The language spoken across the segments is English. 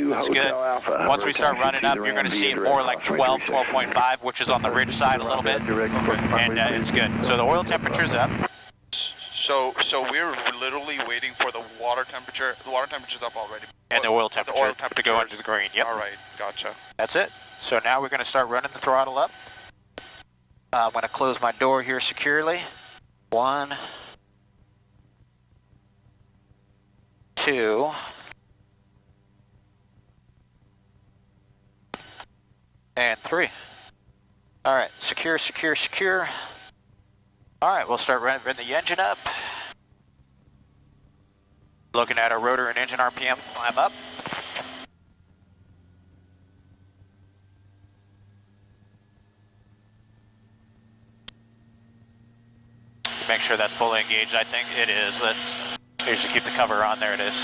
That's good. Once we start running up, you're going to see it more like 12, 12.5, which is on the ridge side a little bit, and it's good. So the oil temperature's up. So we're literally waiting for the water temperature. The water temperature's up already. And the oil temperature to go into the green. Yep. All right, gotcha. That's it. So now we're going to start running the throttle up. I'm going to close my door here securely. 1, 2, and 3. All right, secure, secure, secure. All right, we'll start running the engine up. Looking at our rotor and engine RPM climb up. Make sure that's fully engaged. I think it is, but here's to keep the cover on. There it is.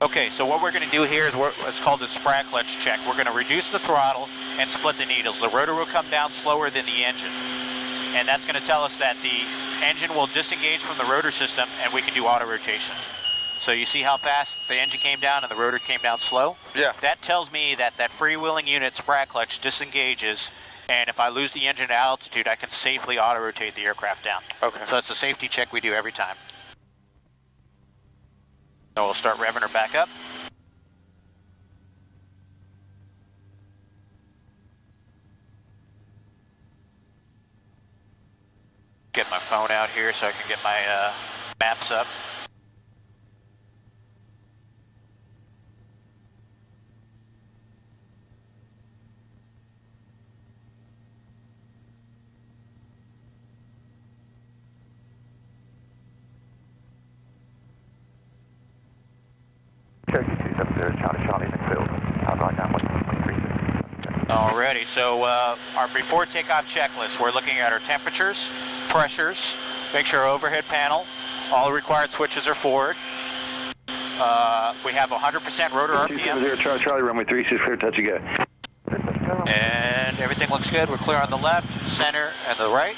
Okay, so what we're going to do here is what's called the sprag clutch check. We're going to reduce the throttle and split the needles. The rotor will come down slower than the engine. And that's going to tell us that the engine will disengage from the rotor system and we can do auto rotation. So you see how fast the engine came down and the rotor came down slow? Yeah. That tells me that that freewheeling unit sprag clutch disengages, and if I lose the engine at altitude, I can safely auto rotate the aircraft down. Okay. So that's a safety check we do every time. So we'll start revving her back up. Get my phone out here so I can get my maps up. Alrighty, so our before takeoff checklist, we're looking at our temperatures, pressures, make sure our overhead panel, all required switches are forward. We have 100% rotor RPM. Charlie, runway 36, clear, touch again. And everything looks good. We're clear on the left, center, and the right.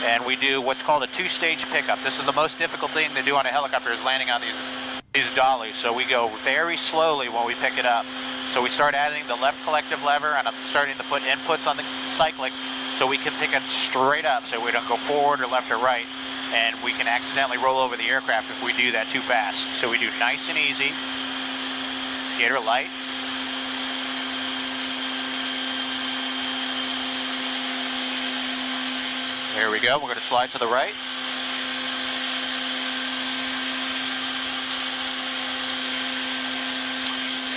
And we do what's called a two-stage pickup. This is the most difficult thing to do on a helicopter, is landing on these dollies. So we go very slowly when we pick it up. So we start adding the left collective lever, and I'm starting to put inputs on the cyclic so we can pick it straight up so we don't go forward or left or right. And we can accidentally roll over the aircraft if we do that too fast. So we do nice and easy, get her light. There we go, we're going to slide to the right.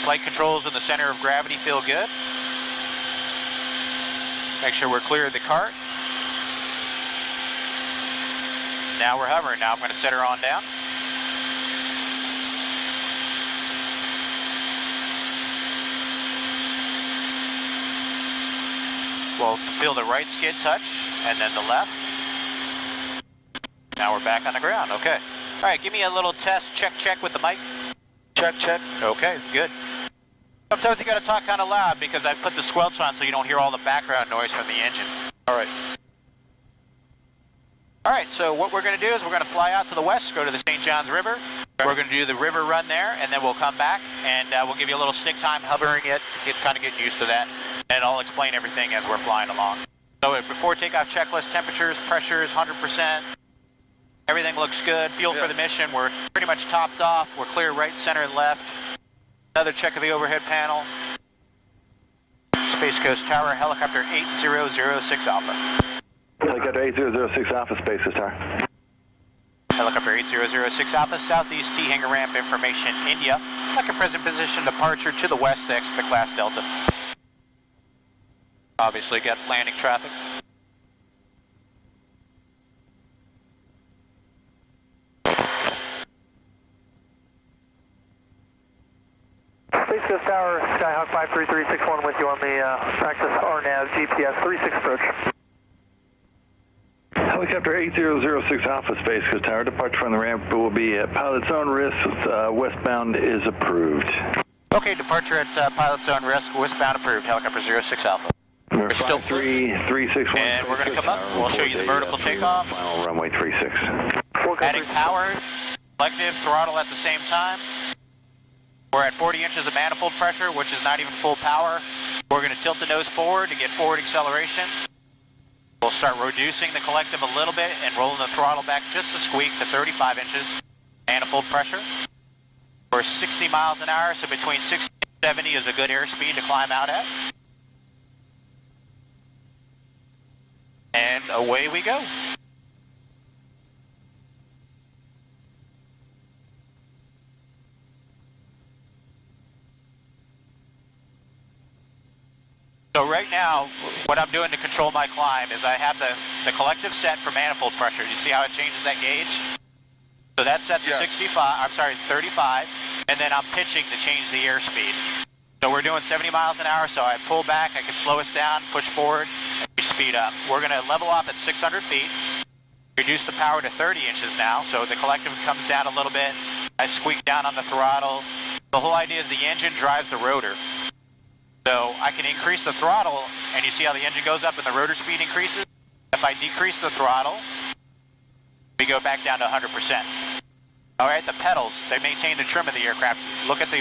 Flight controls in the center of gravity feel good. Make sure we're clear of the cart. Now we're hovering. Now I'm going to set her on down. We'll feel the right skid touch and then the left. Now we're back on the ground. Okay. All right, give me a little test check with the mic. Check. Okay, good. Sometimes you got to talk kind of loud because I put the squelch on so you don't hear all the background noise from the engine. All right. All right, so what we're going to do is we're going to fly out to the west, go to the St. Johns River. We're going to do the river run there, and then we'll come back, and we'll give you a little stick time hovering it, kind of get used to that, and I'll explain everything as we're flying along. So before takeoff checklist, temperatures, pressures, 100%. Everything looks good. Fuel for the mission. We're pretty much topped off. We're clear right, center, and left. Another check of the overhead panel. Space Coast Tower, helicopter 8006 Alpha. Helicopter 8006 Alpha, Space Coast Tower. Helicopter 8006 Alpha, southeast T hangar ramp information, India. Like a present position departure to the west to exit the class Delta. Obviously got landing traffic. Space Coast Tower, Skyhawk 53361 with you on the practice RNAV GPS 36 approach. Helicopter 8006 Alpha, Space Coast Tower, departure from the ramp will be at pilot's own risk, westbound is approved. Okay, departure at pilot's own risk, westbound approved, helicopter 06 Alpha. We're still 361. And we're going to come up, we'll show you the vertical takeoff. Final runway 36. Adding power, collective, throttle at the same time. We're at 40 inches of manifold pressure, which is not even full power. We're going to tilt the nose forward to get forward acceleration. We'll start reducing the collective a little bit and rolling the throttle back just a squeak to 35 inches manifold pressure. We're 60 miles an hour, so between 60 and 70 is a good airspeed to climb out at. And away we go. So right now, what I'm doing to control my climb is I have the collective set for manifold pressure. You see how it changes that gauge? So that's set to 35, and then I'm pitching to change the airspeed. So we're doing 70 miles an hour, so I pull back, I can slow us down, push forward, and we speed up. We're going to level off at 600 feet, reduce the power to 30 inches now, so the collective comes down a little bit. I squeak down on the throttle. The whole idea is the engine drives the rotor. So I can increase the throttle, and you see how the engine goes up and the rotor speed increases? If I decrease the throttle, we go back down to 100%. All right, the pedals, they maintain the trim of the aircraft. Look at the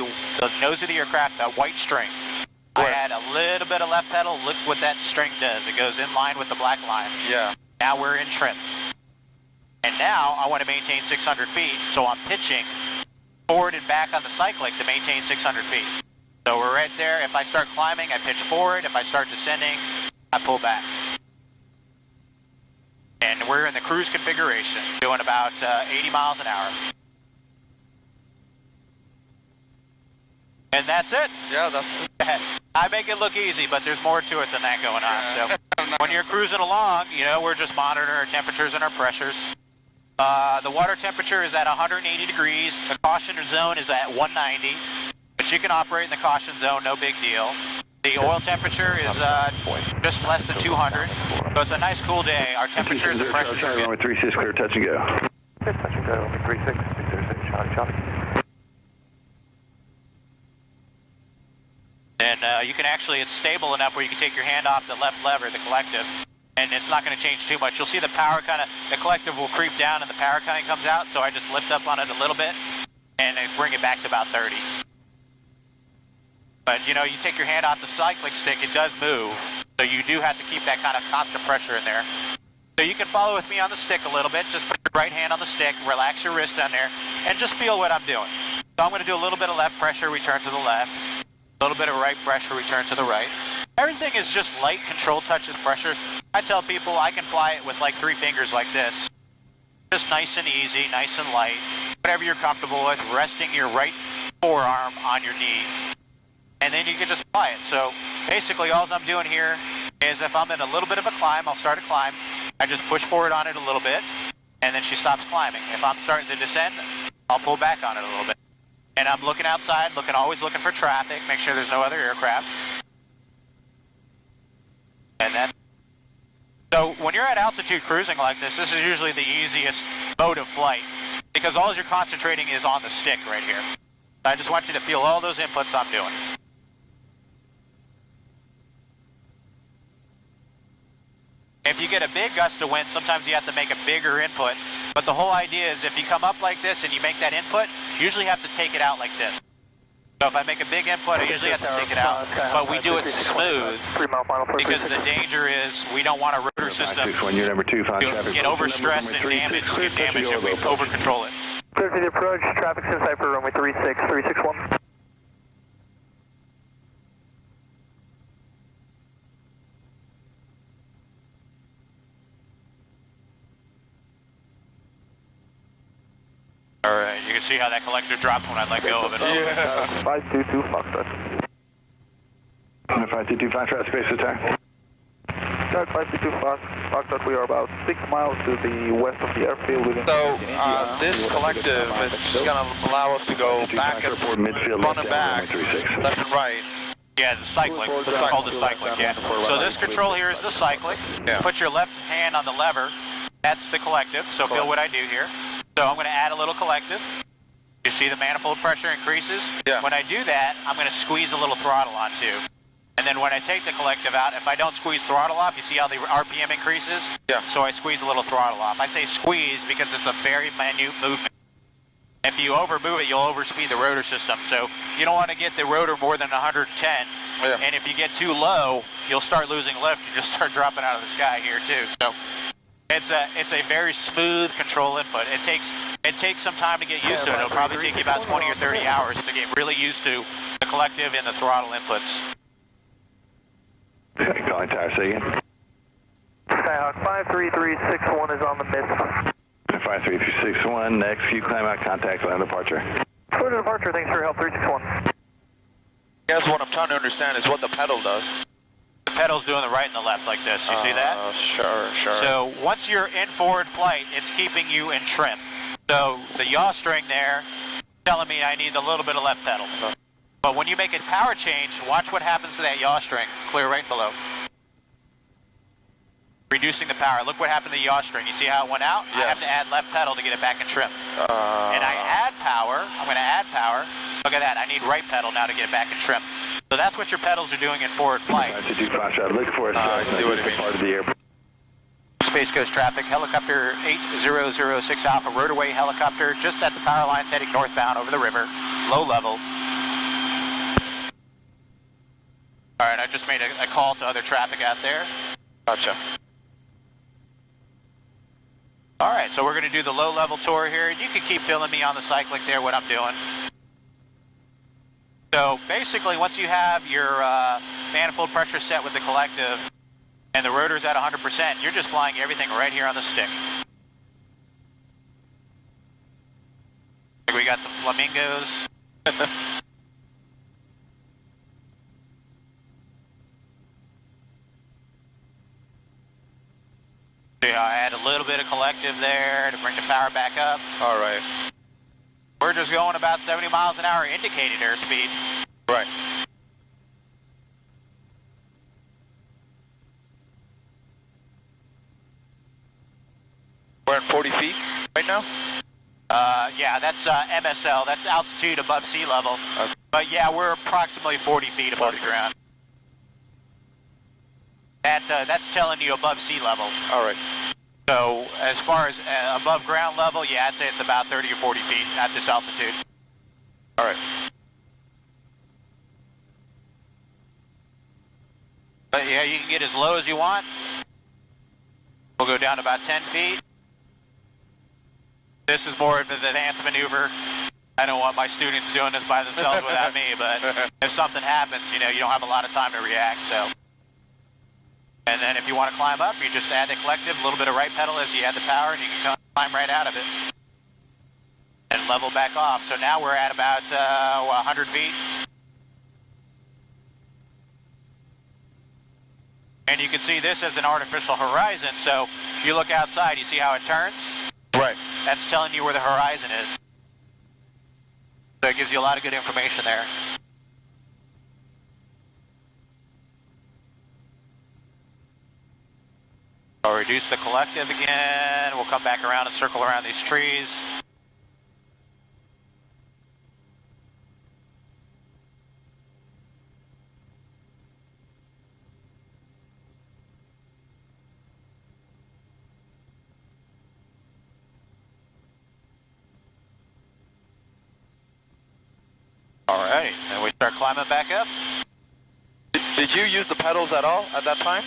nose of the aircraft, that white string. I add a little bit of left pedal. Look what that string does. It goes in line with the black line. Yeah. Now we're in trim. And now I want to maintain 600 feet, so I'm pitching forward and back on the Cyclic to maintain 600 feet. So we're right there. If I start climbing, I pitch forward. If I start descending, I pull back. And we're in the cruise configuration, doing about 80 miles an hour. And that's it. Yeah, that's it. I make it look easy, but there's more to it than that going on. So when you're cruising along, you know, we're just monitoring our temperatures and our pressures. The water temperature is at 180 degrees. The caution zone is at 190. But you can operate in the caution zone, no big deal. The oil temperature is just less than 200. So it's a nice cool day. Our temperatures and pressures are good. Runway 36, clear, touch and go. Touch and go, runway 36, 606, Charlie. And you can actually, it's stable enough where you can take your hand off the left lever, the collective, and it's not going to change too much. You'll see the power the collective will creep down and the power kind of comes out, so I just lift up on it a little bit and I bring it back to about 30. But you know, you take your hand off the cyclic stick, it does move, so you do have to keep that kind of constant pressure in there. So you can follow with me on the stick a little bit, just put your right hand on the stick, relax your wrist down there, and just feel what I'm doing. So I'm going to do a little bit of left pressure, return to the left. A little bit of right pressure, return to the right. Everything is just light control touches pressure. I tell people I can fly it with like 3 fingers like this. Just nice and easy, nice and light. Whatever you're comfortable with, resting your right forearm on your knee. And then you can just fly it. So basically all I'm doing here is if I'm in a little bit of a climb, I'll start a climb. I just push forward on it a little bit, and then she stops climbing. If I'm starting to descend, I'll pull back on it a little bit. And I'm looking outside, always looking for traffic, make sure there's no other aircraft. And then, so when you're at altitude cruising like this is usually the easiest mode of flight because all you're concentrating is on the stick right here. I just want you to feel all those inputs I'm doing. If you get a big gust of wind, sometimes you have to make a bigger input. But the whole idea is if you come up like this and you make that input, you usually have to take it out like this. So if I make a big input, I usually have to take it out. But we do it smooth because the danger is we don't want a rotor system to get overstressed and damaged if we over-control it. Clear to the approach, traffic's in sight for runway 36, 361. Alright, you can see how that collector dropped when I let go of it a little bit. 522 Foxtrot. 522 Foxtrot, space attack. Start 522 Foxtrot, we are about 6 miles to the west of the airfield. So this collective is going to allow us to go back and forth, front and back, left and right. Yeah, the cyclic. This is called the cyclic, yeah. So this control here is the cyclic. Yeah. Put your left hand on the lever. That's the collective, so feel what I do here. So I'm going to add a little collective. You see the manifold pressure increases? Yeah. When I do that, I'm going to squeeze a little throttle on too. And then when I take the collective out, if I don't squeeze throttle off, you see how the RPM increases? Yeah. So I squeeze a little throttle off. I say squeeze because it's a very minute movement. If you overmove it, you'll overspeed the rotor system. So you don't want to get the rotor more than 110. Yeah. And if you get too low, you'll start losing lift. You just start dropping out of the sky here too. So it's a very smooth control input. It takes some time to get used to it. It'll probably take you about 20 or 30 hours to get really used to the collective and the throttle inputs. Okay, calling tower, say again. Skyhawk 53361 is on the mid. 53361, next few climb out contact, land departure. Clear to departure, thanks for your help, 361. I guess what I'm trying to understand is what the pedal does. The pedal's doing the right and the left like this. You see that? Sure. So once you're in forward flight, it's keeping you in trim. So the yaw string there telling me I need a little bit of left pedal. But when you make a power change, watch what happens to that yaw string. Clear right and below. Reducing the power. Look what happened to the yaw string. You see how it went out? Yes. I have to add left pedal to get it back in trim. And I add power. I'm going to add power. Look at that. I need right pedal now to get it back in trim. So that's what your pedals are doing in forward flight. Look for us. I see what you mean. Part of the airport. Space Coast traffic, helicopter 8006 Alpha, Rotorway helicopter, just at the power lines heading northbound over the river, low level. All right, I just made a call to other traffic out there. Gotcha. All right, so we're going to do the low level tour here. You can keep filling me on the Cyclic there, what I'm doing. So basically, once you have your manifold pressure set with the collective and the rotor's at 100%, you're just flying everything right here on the stick. We got some flamingos. I add a little bit of collective there to bring the power back up. All right. We're just going about 70 miles an hour indicated airspeed. Right. We're at 40 feet right now? Yeah, that's MSL. That's altitude above sea level. Okay. But yeah, we're approximately 40 feet above the ground. That's telling you above sea level. All right. So as far as above ground level, yeah, I'd say it's about 30 or 40 feet at this altitude. All right. But yeah, you can get as low as you want. We'll go down to about 10 feet. This is more of an advanced maneuver. I don't want my students doing this by themselves without me, but if something happens, you know, you don't have a lot of time to react, so. And then if you want to climb up, you just add the collective, a little bit of right pedal as you add the power, and you can climb right out of it. And level back off. So now we're at about 100 feet. And you can see this as an artificial horizon, so if you look outside, you see how it turns? Right. That's telling you where the horizon is. So it gives you a lot of good information there. I'll reduce the collective again. We'll come back around and circle around these trees. Alright, and we start climbing back up. Did you use the pedals at all at that time?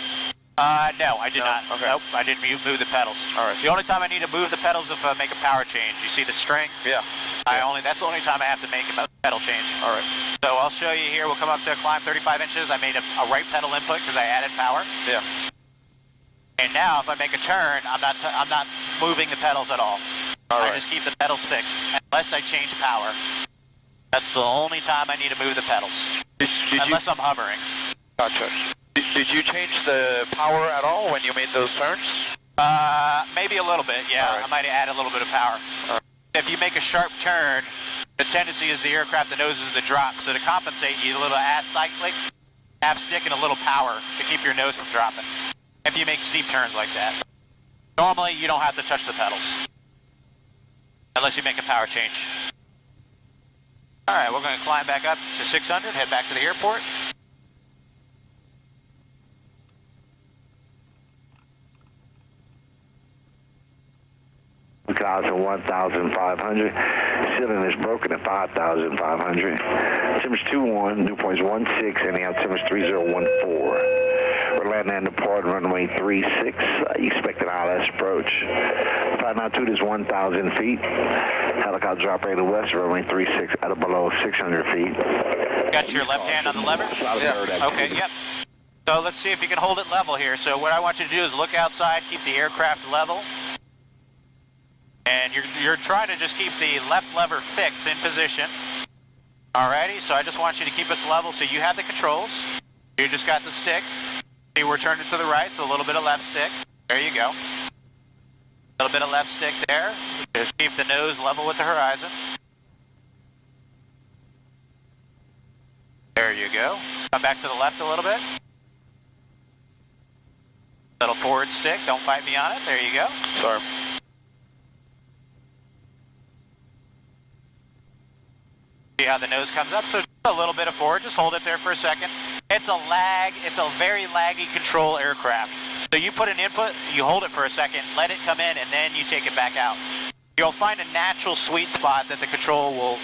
No, I did not. Okay. Nope, I didn't move the pedals. All right. The only time I need to move the pedals is if I make a power change. You see the string? Yeah. That's the only time I have to make a pedal change. All right. So I'll show you here. We'll come up to a climb 35 inches. I made a right pedal input because I added power. Yeah. And now if I make a turn, I'm not moving the pedals at all. All I right. just keep the pedals fixed unless I change power. That's the only time I need to move the pedals. Unless I'm hovering. Gotcha. Did you change the power at all when you made those turns? Maybe a little bit, yeah. Right. I might add a little bit of power. If you make a sharp turn, the tendency is the aircraft, the nose is to drop. So to compensate, you need a little add cyclic, half stick, and a little power to keep your nose from dropping. If you make steep turns like that. Normally, you don't have to touch the pedals. Unless you make a power change. Alright, we're going to climb back up to 600, head back to the airport. clouds at 1,500. Ceiling is broken at 5,500. Temperature 21, dew point is 16, and the altimeter is 3014. We're landing at Newport, runway 36. Expected ILS approach. Flight altitude is 1,000 feet. Helicopter operating west, runway 36 at or below 600 feet. Got your left hand on the lever? Yeah. Okay, yep. So let's see if you can hold it level here. So what I want you to do is look outside, keep the aircraft level. And you're trying to just keep the left lever fixed in position. Alrighty, so I just want you to keep us level so you have the controls. You just got the stick. See, we're turning to the right, so a little bit of left stick. There you go. A little bit of left stick there. Just keep the nose level with the horizon. There you go. Come back to the left a little bit. Little forward stick. Don't fight me on it. There you go. Sorry. See how the nose comes up? So just a little bit of forward. Just hold it there for a second. It's a lag. It's a very laggy control aircraft. So you put an input, you hold it for a second, let it come in, and then you take it back out. You'll find a natural sweet spot that the control will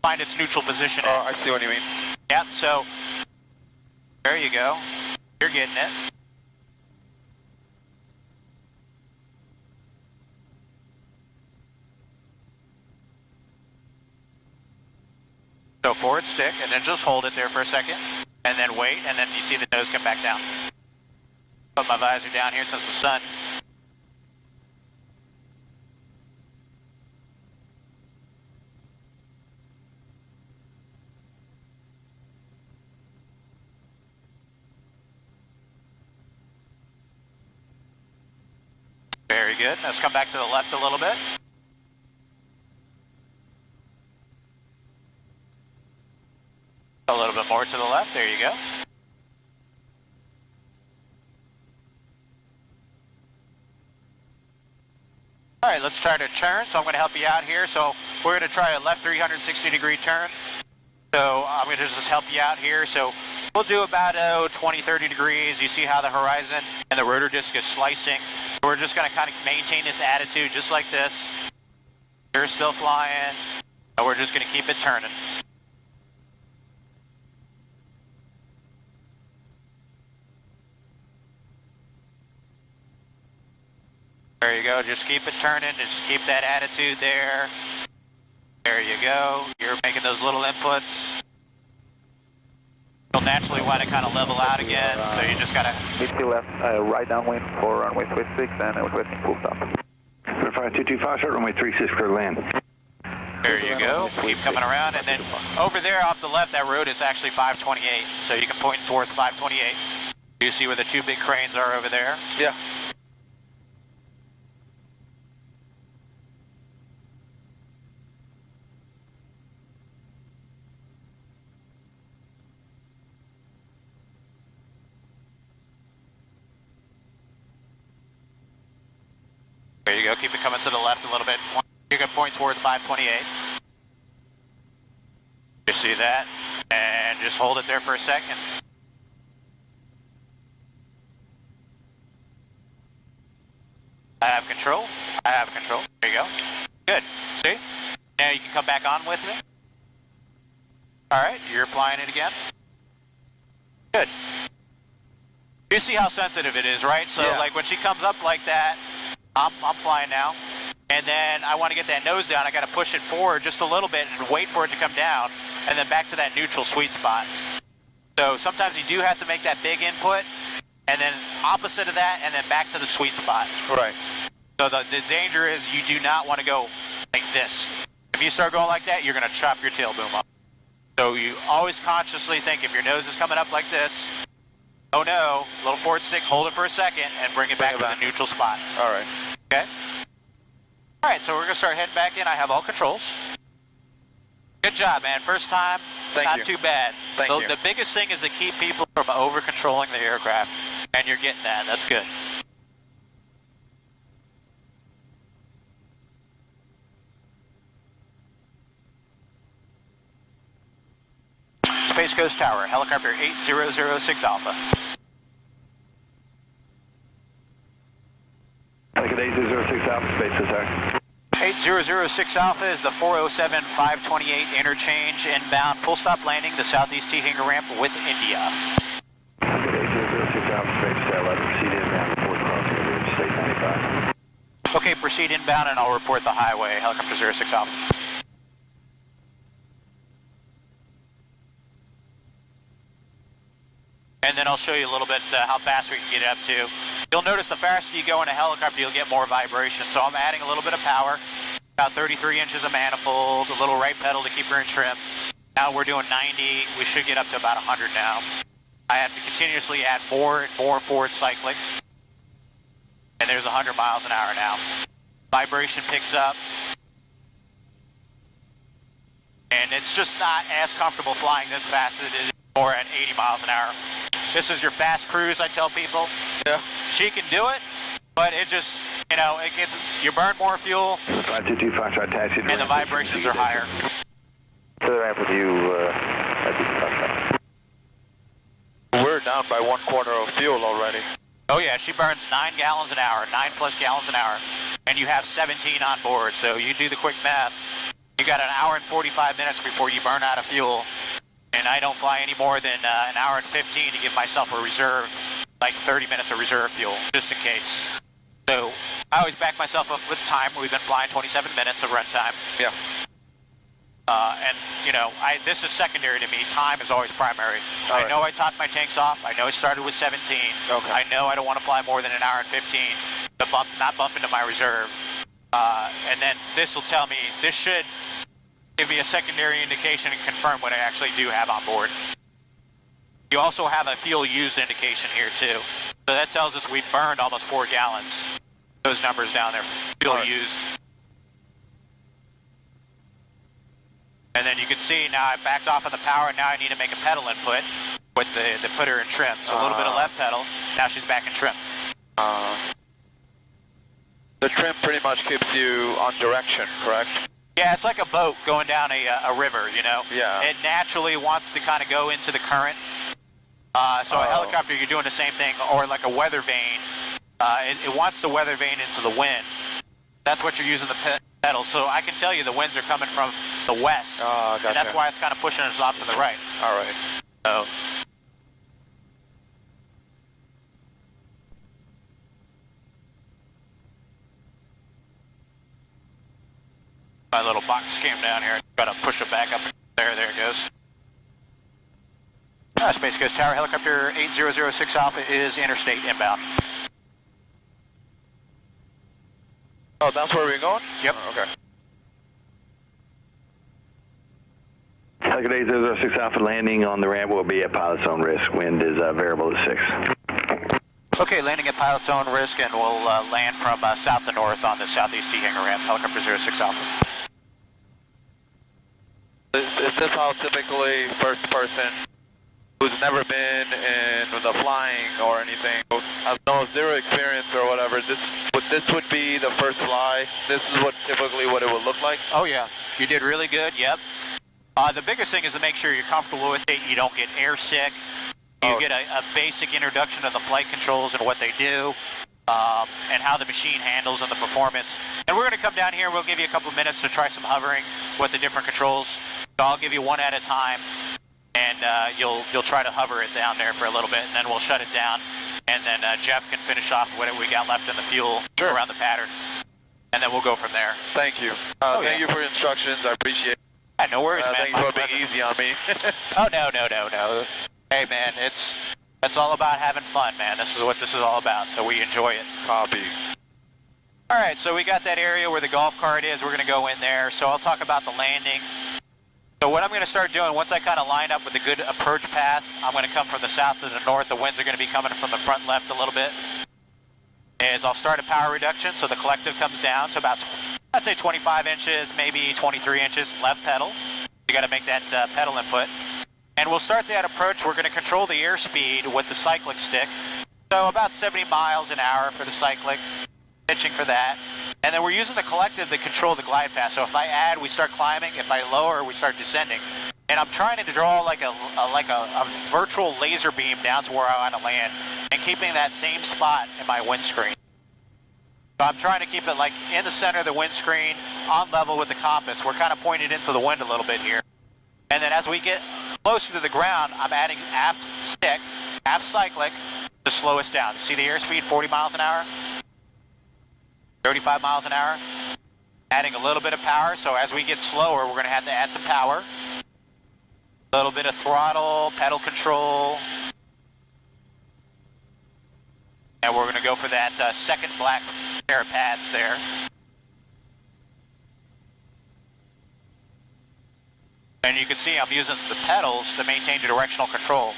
find its neutral position in. Oh, I see what you mean. Yep, so there you go. You're getting it. So forward stick, and then just hold it there for a second, and then wait, and then you see the nose come back down. Put my visor down here since the sun. Very good. Let's come back to the left a little bit. A little bit more to the left. There you go. All right, let's try to turn. So I'm going to help you out here. So we're going to try a left 360-degree turn. So I'm going to just help you out here. So we'll do about 20, 30 degrees. You see how the horizon and the rotor disc is slicing. So we're just going to kind of maintain this attitude just like this. You're still flying. And we're just going to keep it turning. There you go, just keep it turning, just keep that attitude there. There you go, you're making those little inputs. You'll naturally want to kind of level out again, so you just gotta... Midfield left, right downwind for runway 36 and requesting full stop. 5225, short runway 36, clear land. There you go, keep coming around, and then over there off the left, that road is actually 528, so you can point towards 528. You see where the two big cranes are over there? Yeah. There you go, keep it coming to the left a little bit. You can point towards 528. You see that? And just hold it there for a second. I have control. I have control. There you go. Good. See? Now you can come back on with me. Alright, you're flying it again. Good. You see how sensitive it is, right? So yeah. like when she comes up like that, I'm flying now, and then I want to get that nose down. I got to push it forward just a little bit and wait for it to come down, and then back to that neutral sweet spot. So sometimes you do have to make that big input, and then opposite of that, and then back to the sweet spot. Right. So the danger is you do not want to go like this. If you start going like that, you're going to chop your tail boom up. So you always consciously think if your nose is coming up like this, oh no, little forward stick, hold it for a second, and bring it back to the neutral spot. All right. Okay? All right, so we're going to start heading back in. I have all controls. Good job, man. First time, not too bad. Thank you. The biggest thing is to keep people from over-controlling the aircraft, and you're getting that. That's good. Space Coast Tower, helicopter 8006 Alpha. Like an 8006 Alpha, Space Coast Tower. 006 Alpha is the 407-528 interchange inbound full stop landing the Southeast T hangar ramp with India. Okay, 006 Alpha space, 11, proceed inbound, report crossing over Interstate 95. Okay, proceed inbound and I'll report the highway, helicopter 06 Alpha. And then I'll show you a little bit how fast we can get it up to. You'll notice the faster you go in a helicopter, you'll get more vibration. So I'm adding a little bit of power, about 33 inches of manifold, a little right pedal to keep her in trim. Now we're doing 90, we should get up to about 100 now. I have to continuously add more and more forward cyclic. And there's 100 miles an hour now. Vibration picks up. And it's just not as comfortable flying this fast as it is more at 80 miles an hour. This is your fast cruise, I tell people. Yeah. She can do it, but it just, you know, it gets, you burn more fuel. 522 Foxtrot taxi. And the vibrations are higher. To the ramp with you, We're down by 1/4 of fuel already. Oh yeah, she burns 9 gallons an hour, 9+ gallons an hour. And you have 17 on board, so you do the quick math. You got an hour and 45 minutes before you burn out of fuel. And I don't fly any more than an hour and 15 to give myself a reserve, like 30 minutes of reserve fuel, just in case. So I always back myself up with time. We've been flying 27 minutes of run time. Yeah. And, you know, this is secondary to me. Time is always primary. All I right. know I topped my tanks off. I know it started with 17. Okay. I know I don't want to fly more than an hour and 15 to not bump into my reserve. And then this will tell me, this should give me a secondary indication and confirm what I actually do have on board. You also have a fuel used indication here too. So that tells us we've burned almost 4 gallons. Those numbers down there, fuel used. And then you can see now I backed off on the power and now I need to make a pedal input with the put her in trim. So a little bit of left pedal, now she's back in trim. The trim pretty much keeps you on direction, correct? Yeah, it's like a boat going down a river, you know? Yeah. It naturally wants to kind of go into the current. So a helicopter, you're doing the same thing, or like a weather vane. It wants the weather vane into the wind. That's what you're using the pedal. So I can tell you the winds are coming from the west. Gotcha. And that's why it's kind of pushing us off to the right. All right. So. My little box came down here. Got to push it back up. There it goes. Space Coast Tower, helicopter 8006 Alpha is interstate inbound. Oh, that's where we're going? Yep. Oh, okay. Helicopter 8006 Alpha landing on the ramp will be at pilot's own risk. Wind is variable at 6. Okay, landing at pilot's own risk, and we'll land from south to north on the southeast T hangar ramp, helicopter 06 Alpha. Is this how typically first person who's never been in the flying or anything, has no zero experience or whatever, this would be the first fly? This is typically what it would look like? Oh yeah, you did really good, yep. The biggest thing is to make sure you're comfortable with it, you don't get air sick, you get a basic introduction of the flight controls and what they do, and how the machine handles and the performance. And we're going to come down here, we'll give you a couple minutes to try some hovering with the different controls. So I'll give you one at a time, and you'll try to hover it down there for a little bit, and then we'll shut it down, and then Jeff can finish off what we got left in the fuel around the pattern, and then we'll go from there. Thank you. Thank you for your instructions, I appreciate it. Yeah, no worries, man. Thank you for being easy on me. Oh, no. Hey, man, it's all about having fun, man. This is what this is all about, so we enjoy it. Copy. All right, so we got that area where the golf cart is. We're going to go in there, so I'll talk about the landing. So what I'm going to start doing, once I kind of line up with a good approach path, I'm going to come from the south to the north. The winds are going to be coming from the front left a little bit. Is I'll start a power reduction, so the collective comes down to about, I'd say 25 inches, maybe 23 inches left pedal. You got to make that pedal input. And we'll start that approach. We're going to control the airspeed with the Cyclic Stick. So about 70 miles an hour for the Cyclic, pitching for that. And then we're using the collective to control the glide path. So if I add, we start climbing. If I lower, we start descending. And I'm trying to draw like a virtual laser beam down to where I want to land, and keeping that same spot in my windscreen. So I'm trying to keep it like in the center of the windscreen, on level with the compass. We're kind of pointed into the wind a little bit here. And then as we get closer to the ground, I'm adding aft stick, aft cyclic, to slow us down. See the airspeed, 40 miles an hour, 35 miles an hour. Adding a little bit of power, so as we get slower, we're going to have to add some power. A little bit of throttle, pedal control. And we're going to go for that second black pair of pads there. And you can see I'm using the pedals to maintain the directional control.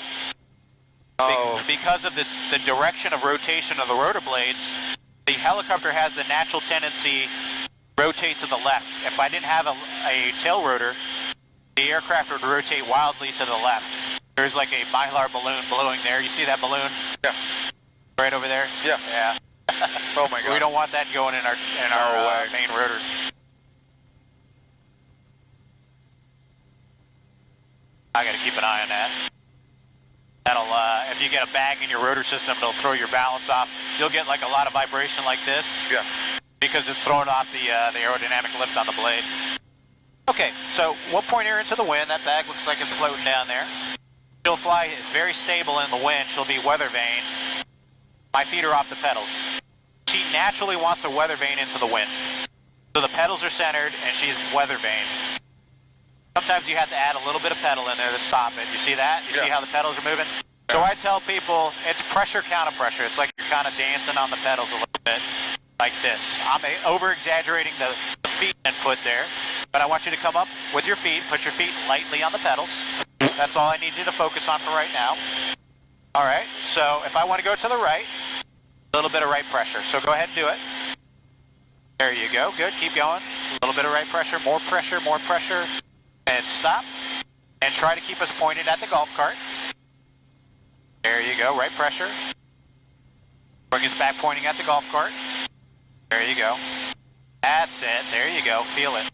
Because of the direction of rotation of the rotor blades, the helicopter has the natural tendency to rotate to the left. If I didn't have a tail rotor, the aircraft would rotate wildly to the left. There's like a mylar balloon blowing there. You see that balloon? Yeah. Right over there? Yeah. Yeah. Oh my God. We don't want that going in our main rotor. I got to keep an eye on that. That'll, if you get a bag in your rotor system, it'll throw your balance off. You'll get like a lot of vibration like this. Yeah. Because it's throwing off the aerodynamic lift on the blade. Okay, so we'll point her into the wind. That bag looks like it's floating down there. She'll fly very stable in the wind. She'll be weather vane. My feet are off the pedals. She naturally wants to weather vane into the wind. So the pedals are centered and she's weather vane. Sometimes you have to add a little bit of pedal in there to stop it. You see that? You see how the pedals are moving? So I tell people it's pressure, counter pressure. It's like you're kind of dancing on the pedals a little bit, like this. I'm over-exaggerating the feet input there, but I want you to come up with your feet, put your feet lightly on the pedals. That's all I need you to focus on for right now. All right, so if I want to go to the right, a little bit of right pressure. So go ahead and do it. There you go, good, keep going. A little bit of right pressure, more pressure, and stop. And try to keep us pointed at the golf cart. There you go, right pressure. Bring us back pointing at the golf cart. There you go. That's it, there you go, feel it.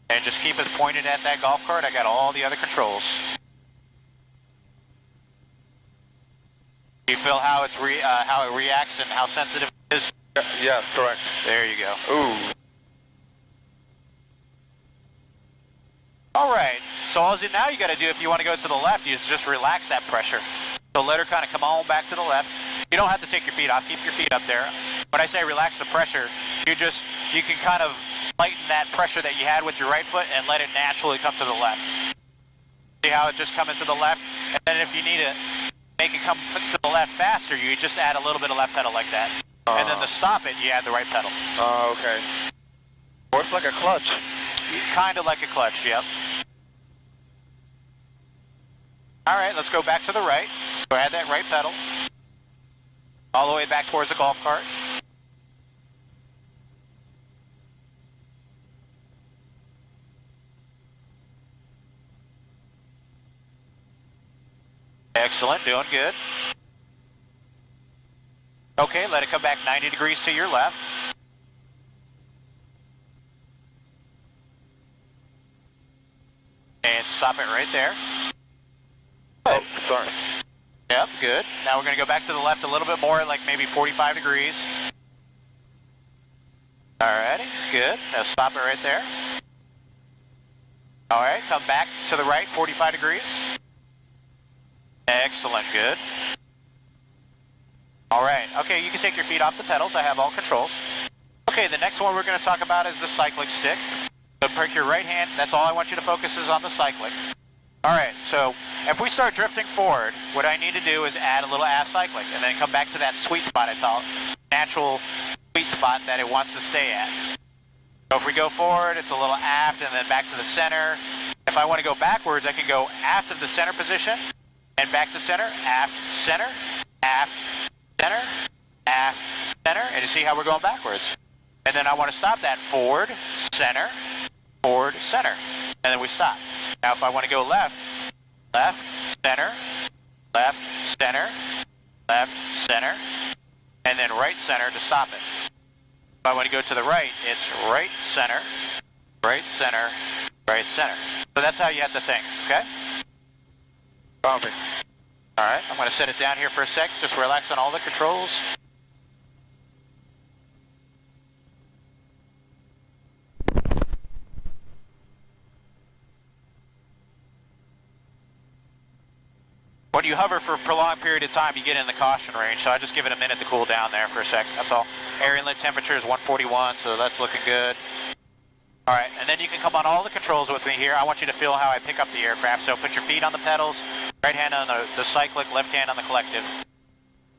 And just keep us pointed at that golf cart. I got all the other controls. You feel how it's how it reacts and how sensitive it is? Yeah, correct. There you go. Ooh. All right, so now you got to do, if you want to go to the left, you just relax that pressure. So let her kind of come on back to the left. You don't have to take your feet off, keep your feet up there. When I say relax the pressure, you can kind of lighten that pressure that you had with your right foot and let it naturally come to the left. See how it just coming to the left? And then if you need to make it come to the left faster, you just add a little bit of left pedal like that. And then to stop it, you add the right pedal. Oh, okay. Works like a clutch. Kind of like a clutch, yep. All right, let's go back to the right. Go add that right pedal. All the way back towards the golf cart. Excellent, doing good. Okay, let it come back 90 degrees to your left. And stop it right there. Good. Oh, sorry. Yep, good. Now we're going to go back to the left a little bit more, like maybe 45 degrees. Alrighty, good. Now stop it right there. Alright, come back to the right, 45 degrees. Excellent, good. Alright, okay, you can take your feet off the pedals. I have all controls. Okay, the next one we're going to talk about is the cyclic stick. So pick your right hand. That's all I want you to focus is on the cyclic. Alright, so if we start drifting forward, what I need to do is add a little aft cyclic and then come back to that sweet spot I call it, natural sweet spot that it wants to stay at. So if we go forward, it's a little aft and then back to the center. If I want to go backwards, I can go aft of the center position and back to center, aft, center, aft, center, aft, center, and you see how we're going backwards. And then I want to stop that forward, center, and then we stop. Now if I want to go left, left, center, left, center, left, center, and then right center to stop it. If I want to go to the right, it's right, center, right, center, right, center. So that's how you have to think, okay? Copy. All right, I'm going to set it down here for a sec, just relax on all the controls. When you hover for a prolonged period of time, you get in the caution range, so I just give it a minute to cool down there for a sec, that's all. Air inlet temperature is 141, so that's looking good. All right, and then you can come on all the controls with me here. I want you to feel how I pick up the aircraft, so put your feet on the pedals, right hand on the cyclic, left hand on the collective.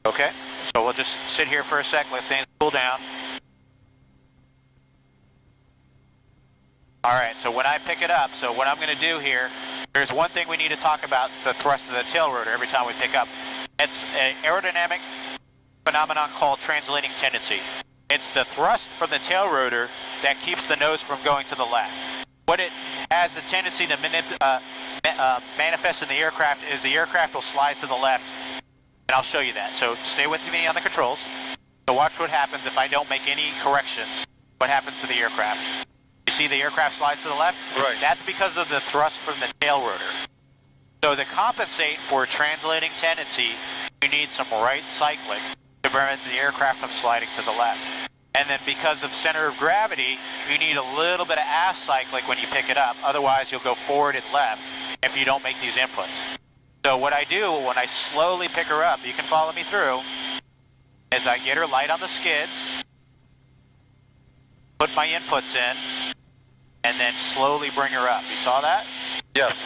Okay, so we'll just sit here for a sec, let things cool down. All right, so when I pick it up, so what I'm going to do here, there's one thing we need to talk about, the thrust of the tail rotor every time we pick up. It's an aerodynamic phenomenon called translating tendency. It's the thrust from the tail rotor that keeps the nose from going to the left. What it has the tendency to manifest in the aircraft is the aircraft will slide to the left, and I'll show you that. So stay with me on the controls. So watch what happens if I don't make any corrections. What happens to the aircraft? You see the aircraft slides to the left? Right. That's because of the thrust from the tail rotor. So to compensate for translating tendency, you need some right cyclic to prevent the aircraft from sliding to the left. And then because of center of gravity, you need a little bit of aft cyclic when you pick it up. Otherwise, you'll go forward and left if you don't make these inputs. So what I do when I slowly pick her up, you can follow me through, is I get her light on the skids, put my inputs in, and then slowly bring her up. You saw that? Yes.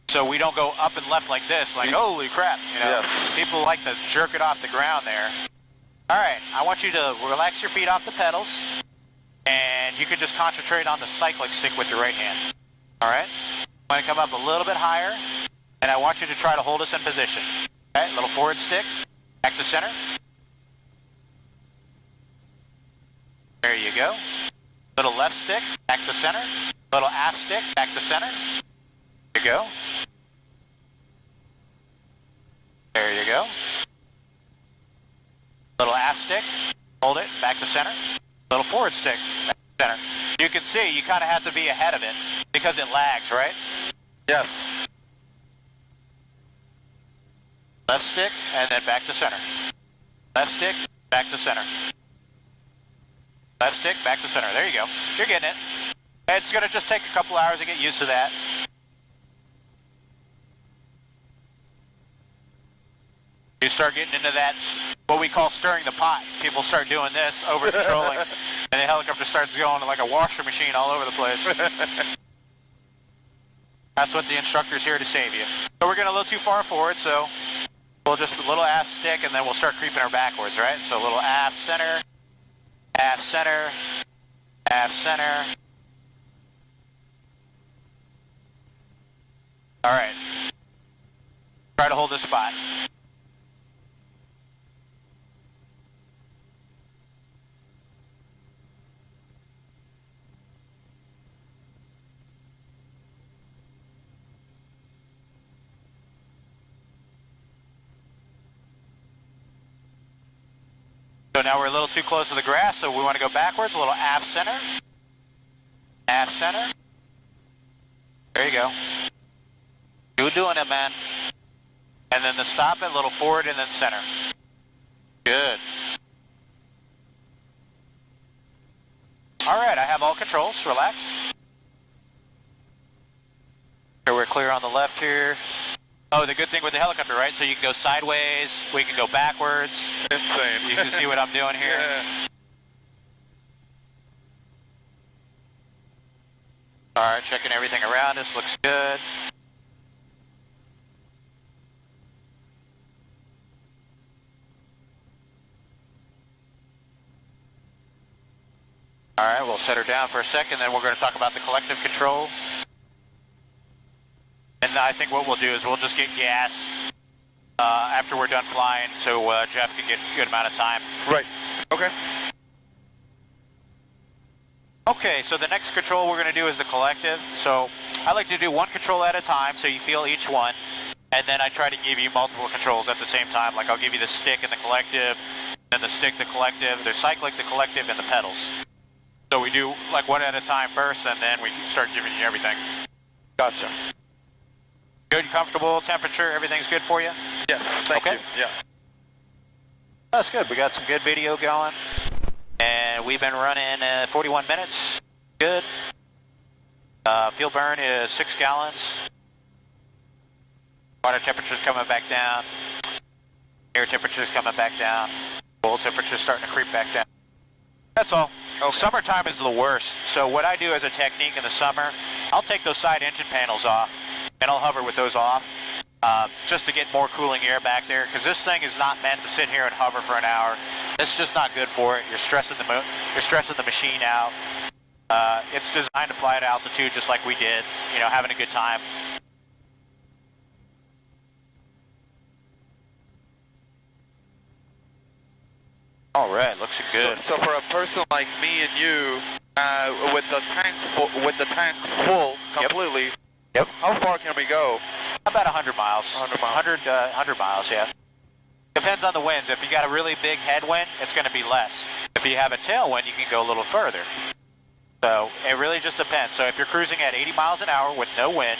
So we don't go up and left like this, like, holy crap, you know? Yes. People like to jerk it off the ground there. All right, I want you to relax your feet off the pedals, and you can just concentrate on the cyclic stick with your right hand. All right? I'm going to come up a little bit higher, and I want you to try to hold us in position. Okay, little forward stick, back to center. There you go. Little left stick, back to center. Little aft stick, back to center. There you go. There you go. Little aft stick, hold it, back to center. Little forward stick, back to center. You can see you kind of have to be ahead of it because it lags, right? Yes. Left stick, and then back to center. Left stick, back to center. Left stick, back to center. There you go. You're getting it. It's going to just take a couple hours to get used to that. You start getting into that, what we call stirring the pot. People start doing this, over controlling, and the helicopter starts going like a washer machine all over the place. That's what the instructor's here to save you. So we're getting a little too far forward, so we'll just a little aft stick, and then we'll start creeping her backwards, right? So a little aft center, aft center, aft center. All right. Try to hold this spot. So now we're a little too close to the grass, so we want to go backwards, a little aft center. Aft center. There you go. You're doing it, man. And then the stop it, a little forward and then center. Good. All right, I have all controls, relax. So we're clear on the left here. Oh, the good thing with the helicopter, right? So you can go sideways, we can go backwards. Insane. You can see what I'm doing here. Yeah. All right, checking everything around us, looks good. All right, we'll set her down for a second, then we're going to talk about the collective control. And I think what we'll do is we'll just get gas after we're done flying, so Jeff can get a good amount of time. Right. Okay. Okay, so the next control we're going to do is the collective. So I like to do one control at a time, so you feel each one, and then I try to give you multiple controls at the same time. Like I'll give you the stick and the collective, then the stick, the collective, the cyclic, the collective, and the pedals. So we do like one at a time first, and then we start giving you everything. Gotcha. Good, comfortable, temperature, everything's good for you? Yes, thank you. Yeah. That's good. We got some good video going. And we've been running 41 minutes. Good. Fuel burn is 6 gallons. Water temperature's coming back down. Air temperature's coming back down. Oil temperature's starting to creep back down. That's all. Okay. Summertime is the worst. So what I do as a technique in the summer, I'll take those side engine panels off, and I'll hover with those off, just to get more cooling air back there, because this thing is not meant to sit here and hover for an hour. It's just not good for it. You're stressing the machine out. It's designed to fly at altitude just like we did, you know, having a good time. All right, looks good. So for a person like me and you, with the tank full completely, Yep. How far can we go? About 100 miles. 100 miles. 100 miles, yeah. Depends on the winds. If you got a really big headwind, it's going to be less. If you have a tailwind, you can go a little further. So it really just depends. So if you're cruising at 80 miles an hour with no wind,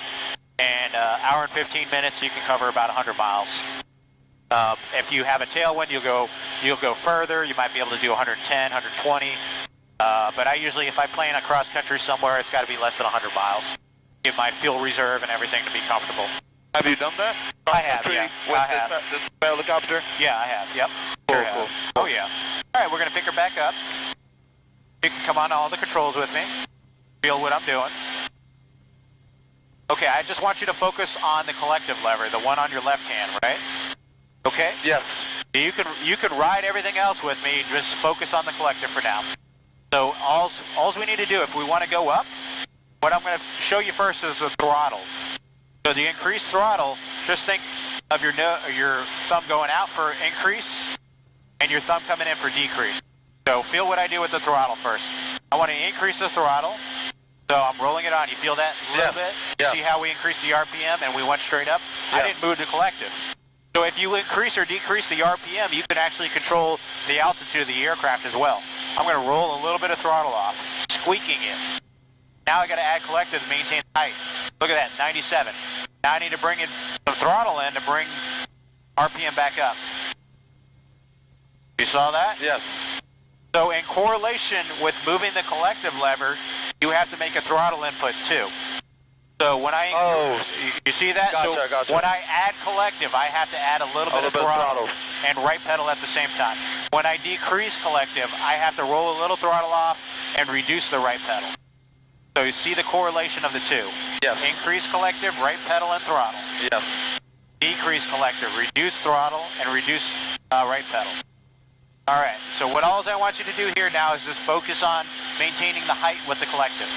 and hour and 15 minutes, you can cover about 100 miles. If you have a tailwind, you'll go further. You might be able to do 110, 120. But I usually, if I plan across country somewhere, it's got to be less than 100 miles. Give my fuel reserve and everything to be comfortable. Have you done that? I have, yeah. With I have. This helicopter? Yeah, I have. Yep. Cool, Sure have. cool. Oh yeah. All right, we're gonna pick her back up. You can come on all the controls with me. Feel what I'm doing. Okay, I just want you to focus on the collective lever, the one on your left hand, right? Okay. Yes. You can ride everything else with me. Just focus on the collective for now. So all we need to do, if we want to go up, what I'm going to show you first is the throttle. So the increased throttle, just think of your thumb going out for increase and your thumb coming in for decrease. So feel what I do with the throttle first. I want to increase the throttle. So I'm rolling it on. You feel that a little bit? Yeah. See how we increased the RPM and we went straight up? Yeah. I didn't move the collective. So if you increase or decrease the RPM, you can actually control the altitude of the aircraft as well. I'm going to roll a little bit of throttle off, squeaking it. Now I got to add collective to maintain the height. Look at that, 97. Now I need to bring in the throttle in to bring RPM back up. You saw that? Yes. So in correlation with moving the collective lever, you have to make a throttle input too. So when you see that? Gotcha. When I add collective, I have to add a little bit of throttle and right pedal at the same time. When I decrease collective, I have to roll a little throttle off and reduce the right pedal. So you see the correlation of the two. Yes. Increase collective, right pedal and throttle. Yes. Decrease collective, reduce throttle and reduce right pedal. All right, so what all I want you to do here now is just focus on maintaining the height with the collective.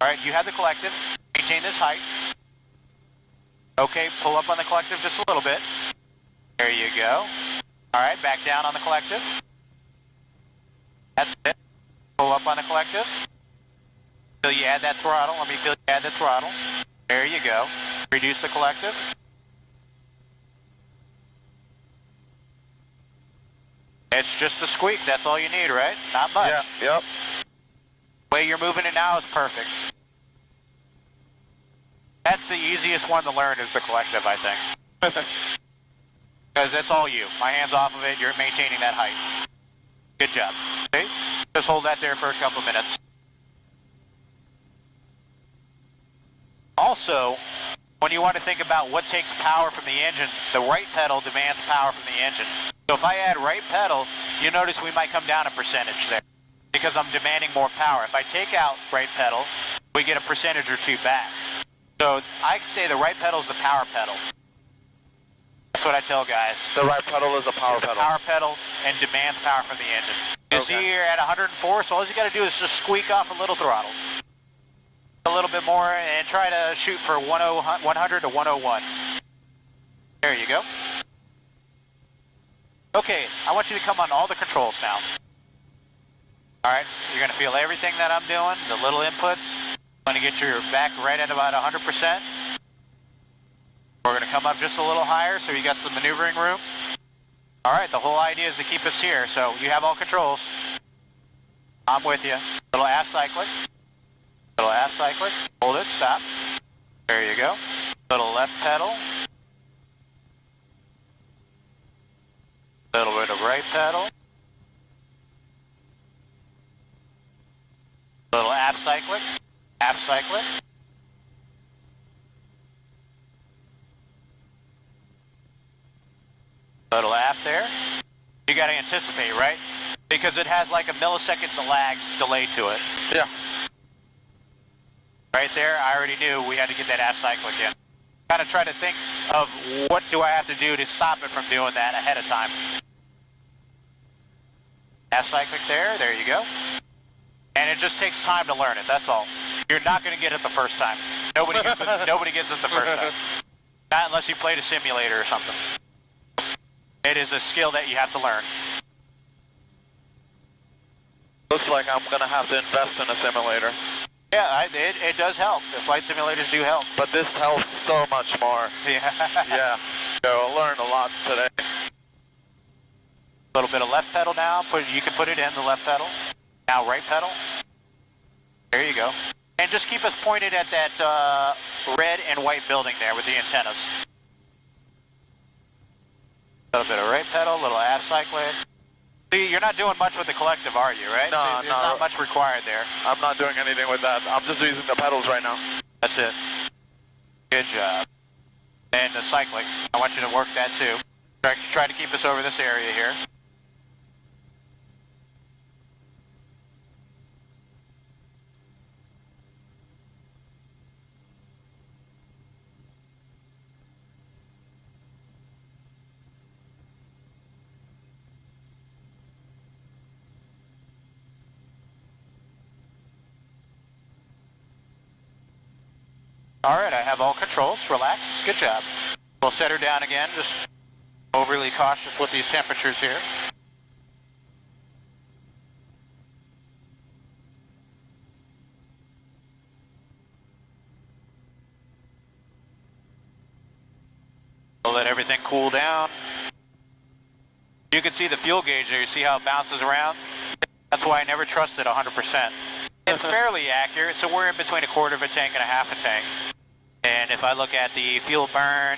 All right, you have the collective, maintain this height. Okay, pull up on the collective just a little bit. There you go. All right, back down on the collective. That's it. Pull up on the collective. Until you add that throttle. Let me feel you add the throttle. There you go. Reduce the collective. It's just a squeak. That's all you need, right? Not much. Yeah. Yep. The way you're moving it now is perfect. That's the easiest one to learn is the collective, I think. Because that's all you. My hand's off of it. You're maintaining that height. Good job. See? Just hold that there for a couple minutes. Also, when you want to think about what takes power from the engine, the right pedal demands power from the engine. So if I add right pedal, you notice we might come down a percentage there because I'm demanding more power. If I take out right pedal, we get a percentage or two back. So I say the right pedal is the power pedal. That's what I tell guys. The right pedal is the power pedal. Power pedal and demands power from the engine. You see you're at 104, so all you got to do is just squeak off a little throttle. A little bit more and try to shoot for 100 to 101. There you go. Okay, I want you to come on all the controls now. Alright, you're going to feel everything that I'm doing, the little inputs. I'm going to get your back right at about 100%. We're going to come up just a little higher so you got some maneuvering room. Alright, the whole idea is to keep us here, so you have all controls. I'm with you. Little aft cyclic. Little aft cyclic. Hold it, stop. There you go. Little left pedal. Little bit of right pedal. Little aft cyclic. Aft cyclic. Little aft there. You got to anticipate, right? Because it has like a millisecond delay to it. Yeah. Right there, I already knew we had to get that aft cyclic in. Kind of try to think of what do I have to do to stop it from doing that ahead of time. Aft cyclic there you go. And it just takes time to learn it, that's all. You're not going to get it the first time. Nobody gets it the first time. Not unless you played a simulator or something. It is a skill that you have to learn. Looks like I'm going to have to invest in a simulator. Yeah, it does help. The flight simulators do help. But this helps so much more. Yeah. Yeah. So I learned a lot today. A little bit of left pedal now. You can put it in the left pedal. Now right pedal. There you go. And just keep us pointed at that red and white building there with the antennas. A little bit of right pedal, a little aft cyclic. See, you're not doing much with the collective, are you, right? No, so there's not much required there. I'm not doing anything with that. I'm just using the pedals right now. That's it. Good job. And the cyclic, I want you to work that too. Try to keep us over this area here. All right, I have all controls. Relax. Good job. We'll set her down again. Just overly cautious with these temperatures here. We'll let everything cool down. You can see the fuel gauge there. You see how it bounces around? That's why I never trust it 100%. It's fairly accurate, so we're in between a quarter of a tank and a half a tank. And if I look at the fuel burn,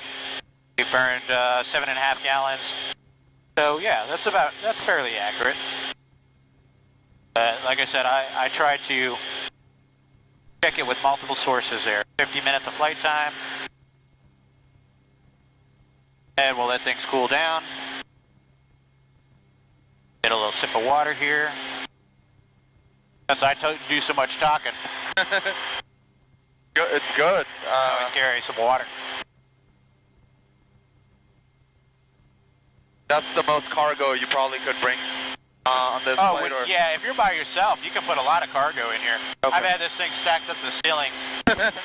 we burned 7.5 gallons. So yeah, that's fairly accurate. But like I said, I tried to check it with multiple sources there. 50 minutes of flight time. And we'll let things cool down. Get a little sip of water here. Since I do so much talking. It's good. I always carry some water. That's the most cargo you probably could bring on this flight. Yeah, if you're by yourself, you can put a lot of cargo in here. Okay. I've had this thing stacked up to the ceiling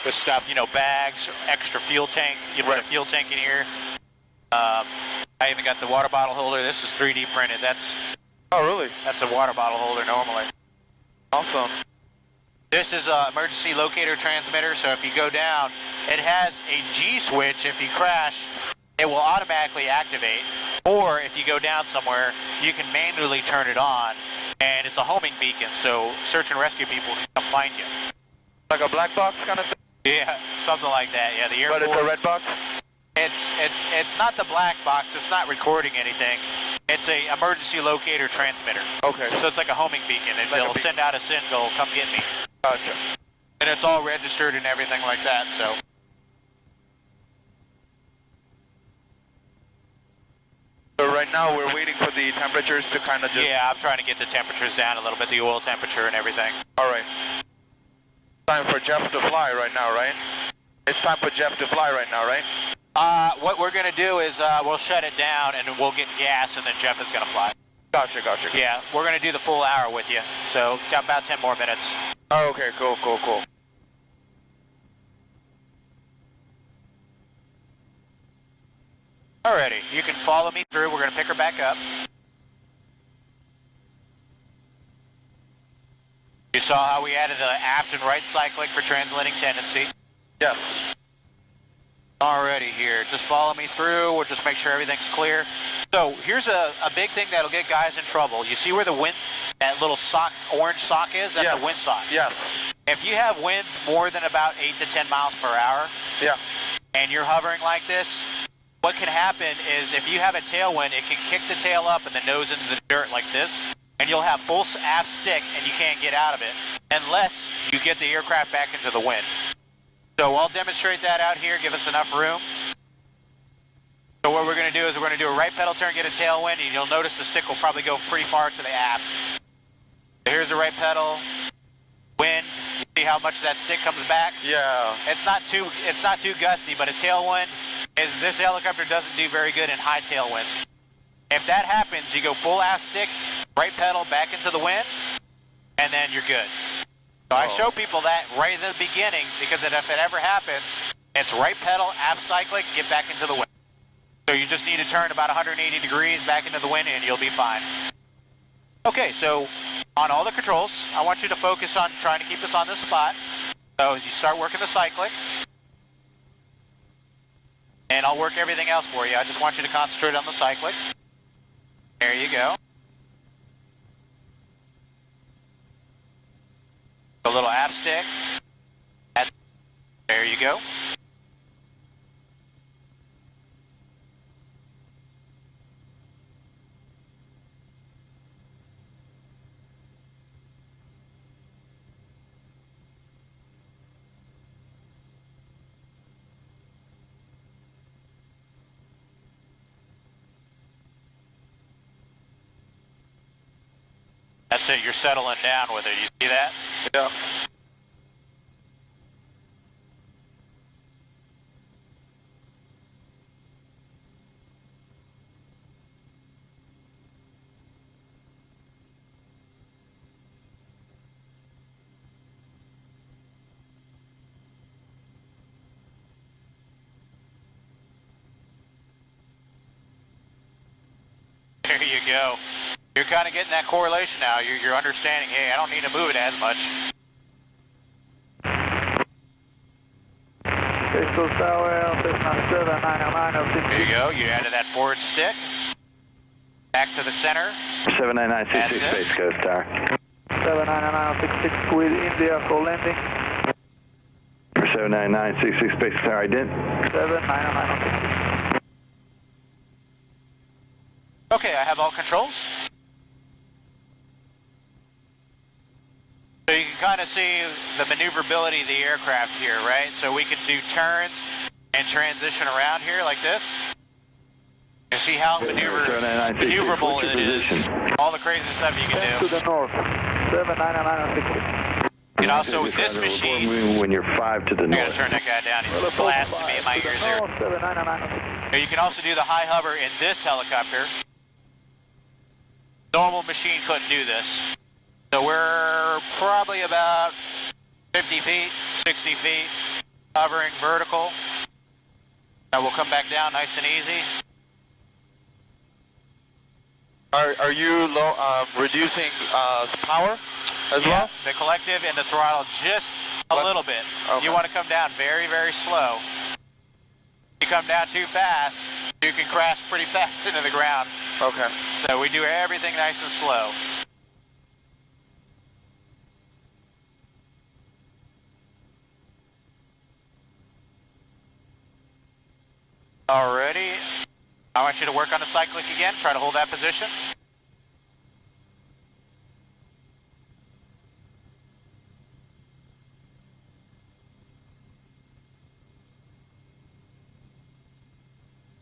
with stuff, bags, extra fuel tank. You put a fuel tank in here. I even got the water bottle holder. This is 3D printed. Oh, really? That's a water bottle holder normally. Awesome. This is an emergency locator transmitter, so if you go down, it has a G switch. If you crash, it will automatically activate. Or if you go down somewhere, you can manually turn it on, and it's a homing beacon, so search and rescue people can come find you. Like a black box kind of thing? Yeah, something like that. Yeah, the airport. But it's a red box? It's not the black box. It's not recording anything. It's a emergency locator transmitter. Okay. So it's like a homing beacon. It'll send out a signal, come get me. Gotcha. And it's all registered and everything like that, so. So right now we're waiting for the temperatures to kind of just... Yeah, I'm trying to get the temperatures down a little bit, the oil temperature and everything. Alright. Time for Jeff to fly right now, right? It's time for Jeff to fly right now, right? What we're going to do is we'll shut it down and we'll get gas and then Jeff is going to fly. Gotcha. Yeah, we're going to do the full hour with you, so got about 10 more minutes. Oh, okay, cool. Alrighty, you can follow me through. We're going to pick her back up. You saw how we added the aft and right cyclic for transmitting tendency. Yes. Alrighty here, just follow me through. We'll just make sure everything's clear. So here's a big thing that'll get guys in trouble. You see where the wind, that little sock, orange sock is? That's the wind sock. Yes. If you have winds more than about 8 to 10 miles per hour, yeah, and you're hovering like this, what can happen is if you have a tailwind, it can kick the tail up and the nose into the dirt like this, and you'll have full aft stick and you can't get out of it unless you get the aircraft back into the wind. So I'll demonstrate that out here, give us enough room. So what we're going to do is we're going to do a right pedal turn, get a tailwind, and you'll notice the stick will probably go pretty far to the aft. So here's the right pedal, wind. You see how much that stick comes back? Yeah. It's not too gusty, but a tailwind is this helicopter doesn't do very good in high tailwinds. If that happens, you go full aft stick, right pedal back into the wind, and then you're good. So I show people that right at the beginning because if it ever happens, it's right pedal, aft cyclic, get back into the wind. So you just need to turn about 180 degrees back into the wind and you'll be fine. Okay, so on all the controls, I want you to focus on trying to keep us on this spot. So you start working the cyclic. And I'll work everything else for you. I just want you to concentrate on the cyclic. There you go. A little aft stick. There you go. That's it, you're settling down with it. You see that? Yeah. There you go. You're kind of getting that correlation now. You're understanding, hey, I don't need to move it as much. Crystal Tower, Cessna 79906. There you go. You added that forward stick. Back to the center. 79966 That's it. Space Coast Tower. 79966 with India for landing. 79966 Space Coast Tower, ident. 79906. Okay, I have all controls. So you can kind of see the maneuverability of the aircraft here, right? So we can do turns and transition around here like this. You see how maneuverable it is. All the crazy stuff you can 10 do. to the north. 79906. And also with this machine, when you're 5 to the I gotta north. turn that guy down. He's blasting me in my ears here. 79906. You can also do the high hover in this helicopter. Normal machine couldn't do this. So we're probably about 50 feet, 60 feet, hovering vertical. Now we'll come back down nice and easy. Are you reducing power as well? The collective and the throttle just a little bit. Okay. You want to come down very, very slow. If you come down too fast, you can crash pretty fast into the ground. Okay. So we do everything nice and slow. Alrighty. I want you to work on the cyclic again. Try to hold that position.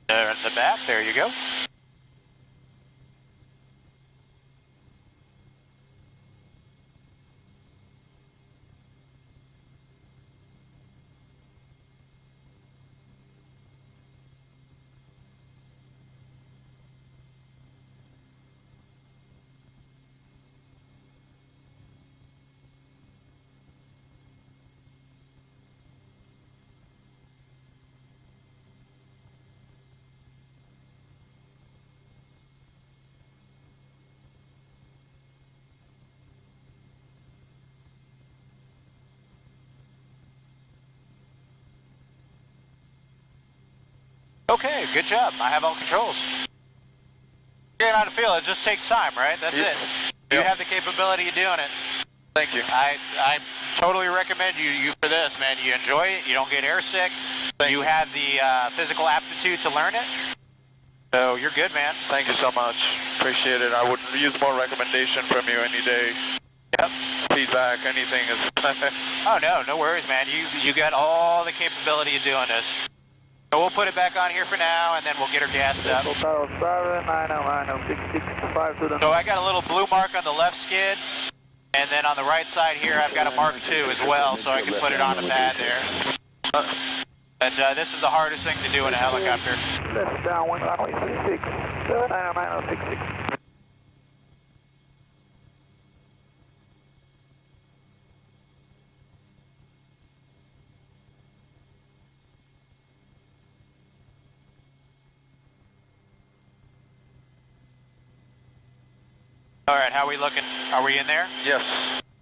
There in the back. There you go. Okay, good job. I have all controls. Figuring out how to feel it just takes time, right? That's it. You have the capability of doing it. Thank you. I totally recommend you for this, man. You enjoy it. You don't get airsick. You have the physical aptitude to learn it. So you're good, man. Thank you so much. Appreciate it. I would use more recommendation from you any day. Yep. Feedback, anything is. Oh no worries, man. You got all the capability of doing this. So we'll put it back on here for now, and then we'll get her gassed up. Total 7909066 to the... So I got a little blue mark on the left skid, and then on the right side here, I've got a Mark II as well, so I can put it on the pad there. But this is the hardest thing to do in a helicopter. Left downwind, runway 36, 7909066. All right, how are we looking? Are we in there? Yes.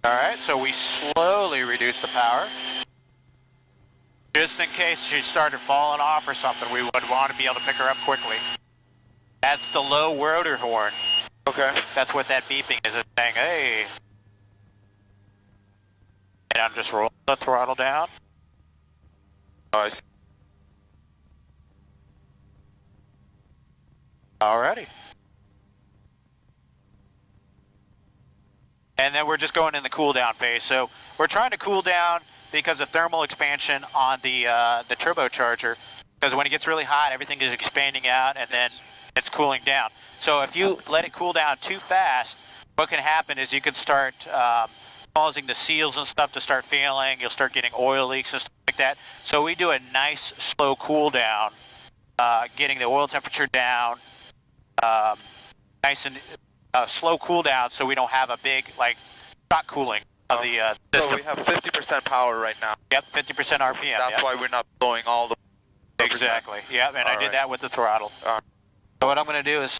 All right, so we slowly reduce the power. Just in case she started falling off or something, we would want to be able to pick her up quickly. That's the low rotor horn. Okay. That's what that beeping is. It's saying, hey. And I'm just rolling the throttle down. Nice. Alrighty. And then we're just going in the cool down phase. So we're trying to cool down because of thermal expansion on the turbocharger. Because when it gets really hot, everything is expanding out and then it's cooling down. So if you let it cool down too fast, what can happen is you can start causing the seals and stuff to start failing. You'll start getting oil leaks and stuff like that. So we do a nice slow cool down, getting the oil temperature down, nice and slow cool down, so we don't have a big shock cooling of the system. So we have 50% power right now. Yep, 50% RPM. That's why we're not blowing all the... Exactly. Yep, and I did that with the throttle. Right. So what I'm going to do is,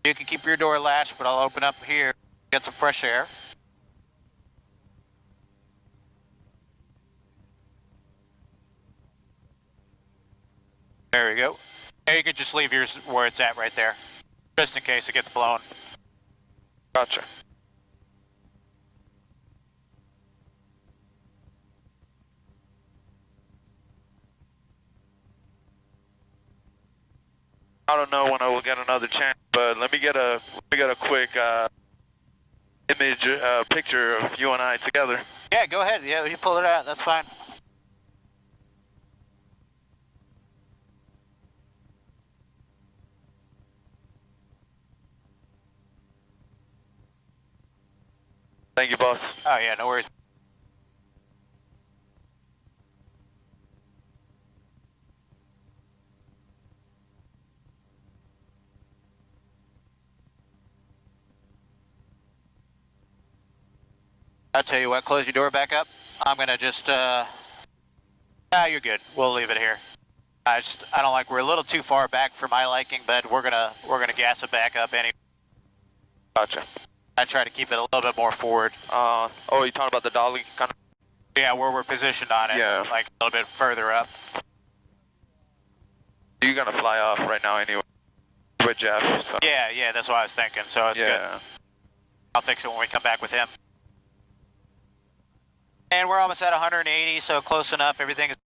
you can keep your door latched, but I'll open up here, get some fresh air. There we go. And you could just leave yours where it's at right there, just in case it gets blown. Gotcha. I don't know when I will get another chance, but let me get a quick image picture of you and I together. Yeah, go ahead. Yeah, you pull it out. That's fine. Thank you, boss. Oh yeah, no worries. I'll tell you what, close your door back up. I'm gonna just, you're good. We'll leave it here. I don't like, we're a little too far back for my liking, but we're gonna gas it back up anyway. Gotcha. I try to keep it a little bit more forward. Oh, you're talking about the dolly kind of? Yeah, where we're positioned on it. Yeah. Like a little bit further up. You're gonna fly off right now anyway with Jeff. So. Yeah, that's what I was thinking. So it's good. I'll fix it when we come back with him. And we're almost at 180, so close enough. Everything is